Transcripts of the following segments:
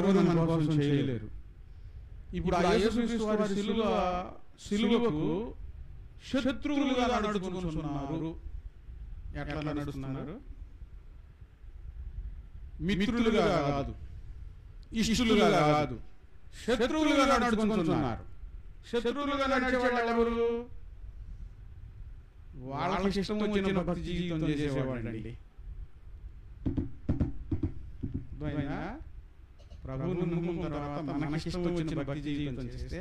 ఎవరు మన కోసం చేయలేరు. ఇప్పుడు ఆ యేసుక్రీస్తు వారి సిలువకు శత్రువులుగా నడుచుకుంటున్నారు. ఎట్లా నడుస్తున్నారు? మిత్రులుగా కాదు, ఇష్టలుగా కాదు, శత్రువులుగా నడుచుకుంటున్నారు. శత్రువులుగా నడిచేవాళ్ళు ఎవరు? వాళ్ళకి ఇష్టం వచ్చిన భక్తి జీవితం చేసేవాళ్ళండి. ప్రభువును నమ్ముకున్న తర్వాత మనకి ఇష్టం వచ్చిన భక్తి జీవితం చేస్తే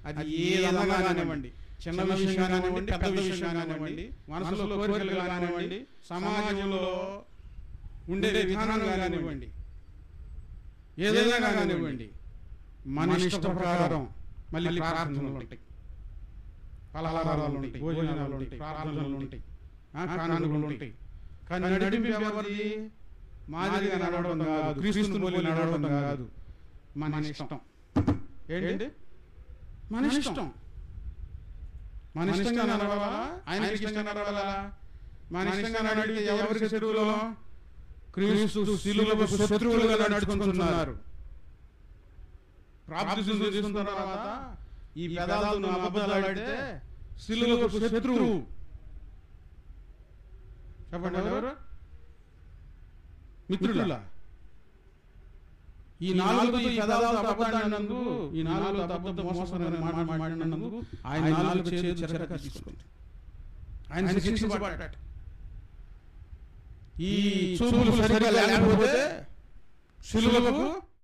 అది ఏదైనా కానివ్వండి, చిన్న విషయం కానివ్వండి, పెద్ద విషయం కానివ్వండి, మనసులో కోరికలు కానివ్వండి, సమాజంలో ఉండే విధానం కానివ్వండి, ఏదైనా కానివ్వండి, మన ఇష్ట ప్రకారం మళ్ళీ ప్రార్థనలు ఉంటాయి, పలహారాలు ఉంటాయి, భోజనాలు ఉంటాయి, ప్రార్థనలు ఉంటాయి, కానుకలు ఉంటాయి. కానీ నడిపి ఎవరిది? మాదిరిగా నడవడం కాదు, క్రీస్తుని పోలి నడవడం కాదు, మన ఇష్టం. ఏంటి? మన ఇష్టం. మన ఇష్టంగా నడవాలా? ఆయనకి ఇష్టంగా నడవాలా? మన ఇష్టంగా నడిపితే ఎవరికి శత్రువులు? క్రీస్తు సిలువకు శత్రువులుగా నడుచుకుంటున్నారు. ప్రాప్తిని తీసుకున్న తర్వాత ఈ పెదాలను అబద్ధాలాడితే సిలువకు శత్రువు. చెప్పండి ఎవరు? మిత్రులా? ఈ నాలుగుతో ఈ పెదాలతో అబద్ధాడినందుకు, ఈ నాలుగుతో అబద్ధ మోసమైనందుకు ఆయన నాలుగు చెరక తీసుకుంది. ఆయన శిక్షించబడ్డాడు. ఈ చూపులు సరిగ్గా లేకపోతే సిలువకు